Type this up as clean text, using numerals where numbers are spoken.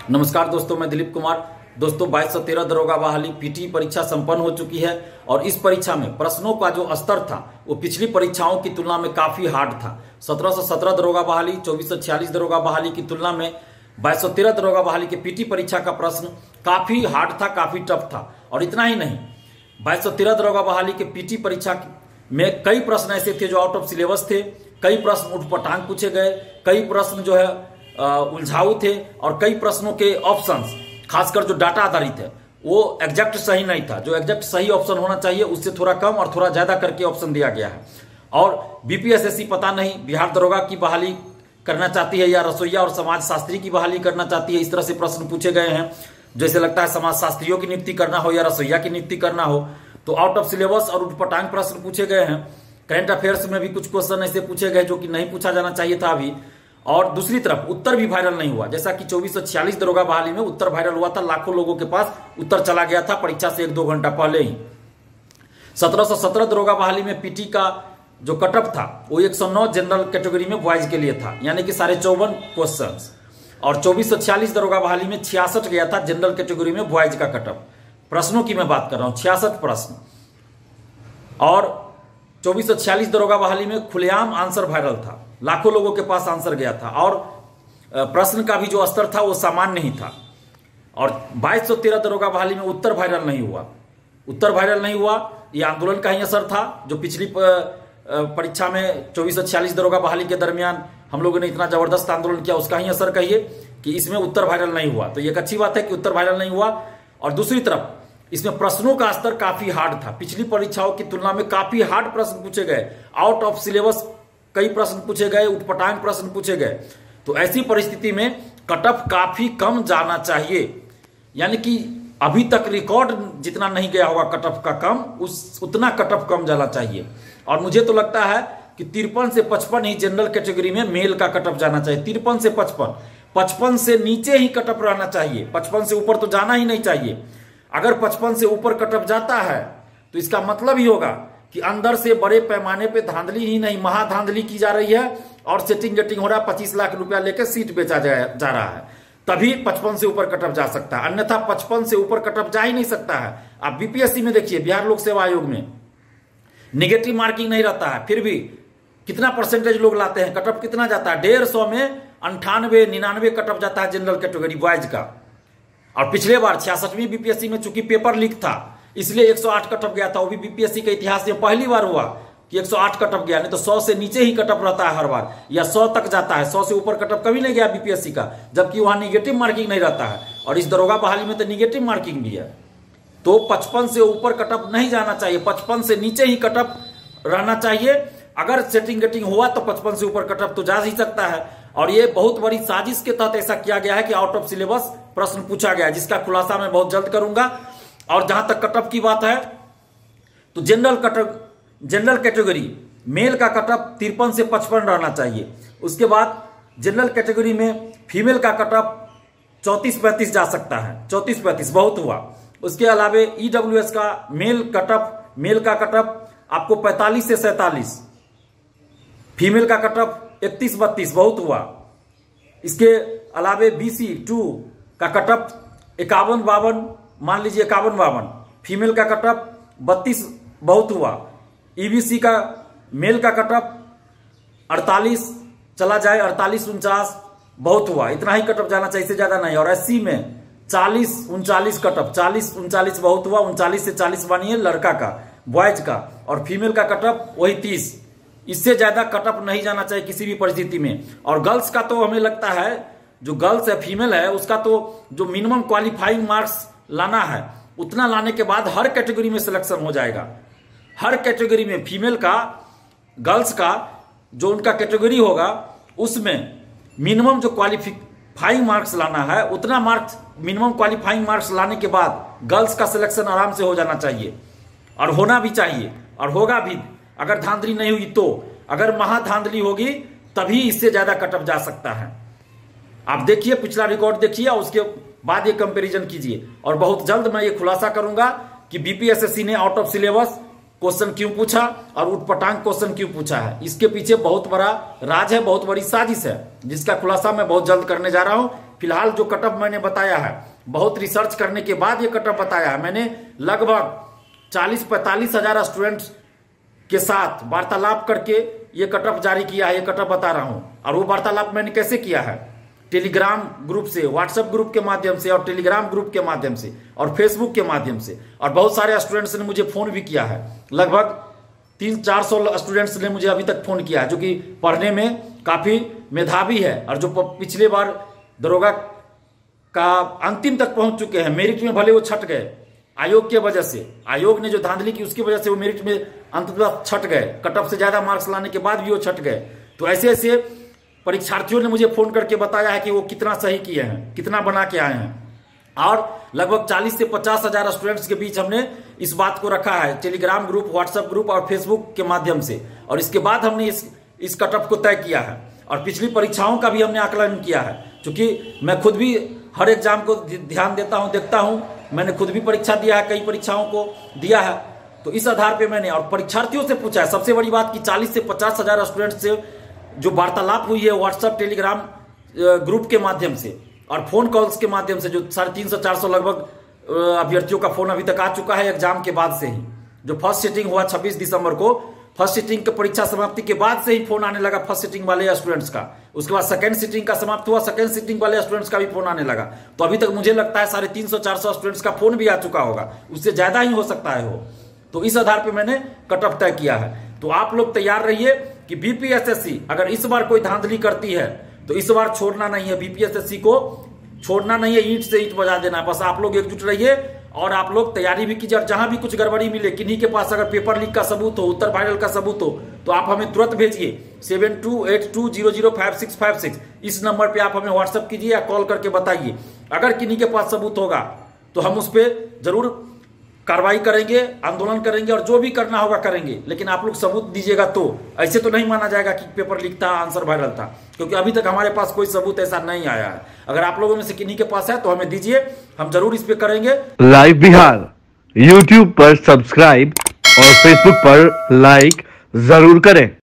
नमस्कार दोस्तों, मैं दिलीप कुमार। दोस्तों 2213 दरोगा बहाली पीटी परीक्षा संपन्न हो चुकी है और इस परीक्षा में प्रश्नों का जो स्तर था वो पिछली परीक्षाओं की तुलना में काफी हार्ड था। 1717 दरोगा बहाली 2446 दरोगा बहाली की तुलना में 2213 दरोगा बहाली के पीटी परीक्षा का प्रश्न काफी हार्ड था, काफी टफ था। और इतना ही नहीं, 2213 दरोगा बहाली के पीटी परीक्षा में कई प्रश्न ऐसे थे जो आउट ऑफ सिलेबस थे, कई प्रश्न उठपटांग पूछे गए, कई प्रश्न जो है उलझाऊ थे और कई प्रश्नों के ऑप्शंस, खासकर जो डाटा आधारित है, वो एग्जैक्ट सही नहीं था। जो एग्जैक्ट सही ऑप्शन होना चाहिए उससे थोड़ा कम और थोड़ा ज्यादा करके ऑप्शन दिया गया है। और बीपीएसएससी पता नहीं बिहार दरोगा की बहाली करना चाहती है या रसोईया और समाज शास्त्री की बहाली करना चाहती है। इस तरह से प्रश्न पूछे गए हैं, जैसे लगता है समाज शास्त्रियों की नियुक्ति करना हो या रसोईया की नियुक्ति करना हो। तो आउट ऑफ सिलेबस और उठपटांग प्रश्न पूछे गए हैं। करंट अफेयर्स में भी कुछ क्वेश्चन ऐसे पूछे गए जो कि नहीं पूछा जाना चाहिए था अभी। और दूसरी तरफ उत्तर भी वायरल नहीं हुआ, जैसा कि 2446 दरोगा बहाली में उत्तर वायरल हुआ था। लाखों लोगों के पास उत्तर चला गया था परीक्षा से 1-2 घंटा पहले ही। 1717 दरोगा बहाली में पीटी का जो कटअप था वो 109 जनरल कैटेगरी में बॉयज के लिए था, यानी कि 54 क्वेश्चन। और 2446 दरोगा बहाली में 66 गया था जनरल कैटेगरी में बॉयज का कटअप। प्रश्नों की मैं बात कर रहा हूं, 66 प्रश्न। और 2446 दरोगा बहाली में खुलेआम आंसर वायरल था, लाखों लोगों के पास आंसर गया था और प्रश्न का भी जो स्तर था वो सामान्य ही था। और 2213 दरोगा बहाली में उत्तर वायरल नहीं हुआ। उत्तर वायरल नहीं हुआ, ये आंदोलन का ही असर था जो पिछली परीक्षा में 2446 दरोगा बहाली के दरमियान हम लोगों ने इतना जबरदस्त आंदोलन किया, उसका ही असर कहिए कि इसमें उत्तर वायरल नहीं हुआ। तो ये एक अच्छी बात है कि उत्तर वायरल नहीं हुआ। और दूसरी तरफ इसमें प्रश्नों का स्तर काफी हार्ड था, पिछली परीक्षाओं की तुलना में काफी हार्ड प्रश्न पूछे गए, आउट ऑफ सिलेबस कई प्रश्न पूछे गए, उठपटांग प्रश्न पूछे गए। तो ऐसी परिस्थिति में कटअप काफी कम जाना चाहिए, यानी कि अभी तक रिकॉर्ड जितना नहीं गया होगा कटअप का कम, उतना कटअप कम जाना चाहिए। और मुझे तो लगता है कि 53 से 55 ही जनरल कैटेगरी में मेल का कटअप जाना चाहिए। 53 से 55 से नीचे ही कटअप रहना चाहिए, 55 से ऊपर तो जाना ही नहीं चाहिए। अगर 55 से ऊपर कटअप जाता है तो इसका मतलब ही होगा कि अंदर से बड़े पैमाने पे धांधली ही नहीं, महाधांधली की जा रही है और सेटिंग गेटिंग हो रहा है। 25 लाख रुपया लेकर सीट बेचा जा रहा है, तभी 55 से ऊपर कटअप जा सकता है, अन्यथा 55 से ऊपर कटअप जा ही नहीं सकता है। आप बीपीएससी में देखिए, बिहार लोक सेवा आयोग में निगेटिव मार्किंग नहीं रहता है, फिर भी कितना परसेंटेज लोग लाते हैं, कटअप कितना जाता है? 150 में 98-99 कटअप जाता है जनरल कैटेगरी बॉयज का। और पिछले बार 66वीं बीपीएससी में चूंकि पेपर लीक था इसलिए 108 कटअप गया था। वो भी बीपीएससी के इतिहास में पहली बार हुआ कि 108 कटअप गया, नहीं तो 100 से नीचे ही कटअप रहता है हर बार, या 100 तक जाता है। 100 से ऊपर कटअप कभी नहीं गया बीपीएससी का, जबकि वहां निगेटिव मार्किंग नहीं रहता है। और इस दरोगा बहाली में तो निगेटिव मार्किंग भी है। तो 55 से ऊपर कटअप नहीं जाना चाहिए, 55 से नीचे ही कटअप रहना चाहिए। अगर सेटिंग गेटिंग हुआ तो 55 से ऊपर कटअप तो जा ही सकता है। और ये बहुत बड़ी साजिश के तहत ऐसा किया गया है कि आउट ऑफ सिलेबस प्रश्न पूछा गया है, जिसका खुलासा मैं बहुत जल्द करूंगा। और जहां तक कटअप की बात है तो जनरल कैटेगरी मेल का कटअप 53 से 55 रहना चाहिए। उसके बाद जनरल कैटेगरी में फीमेल का कटअप 34-35 जा सकता है, 34-35 बहुत हुआ। उसके अलावे ईडब्ल्यूएस का मेल का कटअप आपको 45 से 47, फीमेल का कटअप 31-32 बहुत हुआ। इसके अलावे बीसी 2 का कटअप 51-52, मान लीजिए 51-52, फीमेल का कटअप 32 बहुत हुआ। ईबीसी का मेल का कटअप 48 चला जाए, 48-49 बहुत हुआ। इतना ही कटअप जाना चाहिए, इससे ज्यादा नहीं। और एससी में 40-39 कटअप, 40-39 बहुत हुआ। 39 से 40 मानिए लड़का का, बॉयज का। और फीमेल का कटअप वही 30, इससे ज्यादा कटअप नहीं जाना चाहिए किसी भी परिस्थिति में। और गर्ल्स का तो हमें लगता है, जो गर्ल्स है, फीमेल है, उसका तो जो मिनिमम क्वालिफाइंग मार्क्स लाना है उतना लाने के बाद हर कैटेगरी में सिलेक्शन हो जाएगा। हर कैटेगरी में फीमेल का, गर्ल्स का जो उनका कैटेगरी होगा उसमें मिनिमम जो क्वालिफाइंग मार्क्स लाना है उतना मार्क्स, मिनिमम क्वालिफाइंग मार्क्स लाने के बाद गर्ल्स का सिलेक्शन आराम से हो जाना चाहिए और होना भी चाहिए और होगा भी। अगर धांधली नहीं हुई तो, अगर महाधांधली होगी तभी इससे ज्यादा कटअप जा सकता है। आप देखिए, पिछला रिकॉर्ड देखिए और उसके बाद ये कंपैरिजन कीजिए। और बहुत जल्द मैं ये खुलासा करूंगा कि बीपीएसएससी ने आउट ऑफ सिलेबस क्वेश्चन क्यों पूछा और उटपटांग क्वेश्चन क्यों पूछा है। इसके पीछे बहुत बड़ा राज है, बहुत बड़ी साजिश है, जिसका खुलासा मैं बहुत जल्द करने जा रहा हूं। फिलहाल जो कटअप मैंने बताया है, बहुत रिसर्च करने के बाद ये कटअप बताया है मैंने। लगभग 40-45 हजार स्टूडेंट्स के साथ वार्तालाप करके ये कटअप जारी किया है, ये कटअप बता रहा हूं। और वो वार्तालाप मैंने कैसे किया है, टेलीग्राम ग्रुप से, व्हाट्सएप ग्रुप के माध्यम से, और टेलीग्राम ग्रुप के माध्यम से, और फेसबुक के माध्यम से। और बहुत सारे स्टूडेंट्स ने मुझे फोन भी किया है, लगभग 300-400 स्टूडेंट्स ने मुझे अभी तक फोन किया है, जो कि पढ़ने में काफी मेधावी है और जो पिछले बार दरोगा का अंतिम तक पहुंच चुके हैं। मेरिट में भले वो छट गए आयोग के वजह से, आयोग ने जो धांधली की उसकी वजह से वो मेरिट में अंततः छट गए, कटअप से ज्यादा मार्क्स लाने के बाद भी वो छट गए। तो ऐसे ऐसे परीक्षार्थियों ने मुझे फोन करके बताया है कि वो कितना सही किए हैं, कितना बना के आए हैं। और लगभग 40 से 50 हजार स्टूडेंट्स के बीच हमने इस बात को रखा है, टेलीग्राम ग्रुप, व्हाट्सएप ग्रुप और फेसबुक के माध्यम से। और इसके बाद हमने इस कटअप को तय किया है। और पिछली परीक्षाओं का भी हमने आकलन किया है, क्योंकि मैं खुद भी हर एग्जाम को ध्यान देता हूं, देखता हूं। मैंने खुद भी परीक्षा दिया है, कई परीक्षाओं को दिया है। तो इस आधार पे मैंने और परीक्षार्थियों से पूछा है। सबसे बड़ी बात कि 40 से 50 हजार स्टूडेंट्स से जो वार्तालाप हुई है व्हाट्सएप, टेलीग्राम ग्रुप के माध्यम से और फोन कॉल्स के माध्यम से, जो 350-400 लगभग अभ्यर्थियों का फोन अभी तक आ चुका है एग्जाम के बाद से ही। जो फर्स्ट सीटिंग हुआ 26 दिसंबर को, फर्स्ट सीटिंग की परीक्षा समाप्ति के बाद से ही फोन आने लगा फर्स्ट सीटिंग वाले स्टूडेंट्स का। उसके बाद सेकंड सीटिंग का समाप्त हुआ, सेकंड सीटिंग वाले स्टूडेंट्स का भी फोन आने लगा। तो अभी तक मुझे लगता है 350-400 स्टूडेंट्स का फोन भी आ चुका होगा, उससे ज्यादा ही हो सकता है हो। तो इस आधार पर मैंने कटअप तय किया है। तो आप लोग तैयार रहिए कि बीपीएसएससी अगर इस बार कोई धांधली करती है तो इस बार छोड़ना नहीं है, बीपीएसएससी को छोड़ना नहीं है, ईंट से ईंट बजा देना है। बस आप लोग एकजुट रहिए और आप लोग तैयारी भी कीजिए। और जहां भी कुछ गड़बड़ी मिले, किन्हीं के पास अगर पेपर लीक का सबूत हो, उत्तर वायरल का सबूत हो, तो आप हमें तुरंत भेजिए 7282005656। इस नंबर पे आप हमें व्हाट्सएप कीजिए या कॉल करके बताइए। अगर किन्हीं के पास सबूत होगा तो हम उस पर जरूर कार्रवाई करेंगे, आंदोलन करेंगे और जो भी करना होगा करेंगे। लेकिन आप लोग सबूत दीजिएगा, तो ऐसे तो नहीं माना जाएगा कि पेपर लीक था, आंसर वायरल था, क्योंकि अभी तक हमारे पास कोई सबूत ऐसा नहीं आया है। अगर आप लोगों में से किन्हीं के पास है तो हमें दीजिए, हम जरूर इस पे करेंगे। लाइव बिहार यूट्यूब पर सब्सक्राइब और फेसबुक पर लाइक जरूर करें।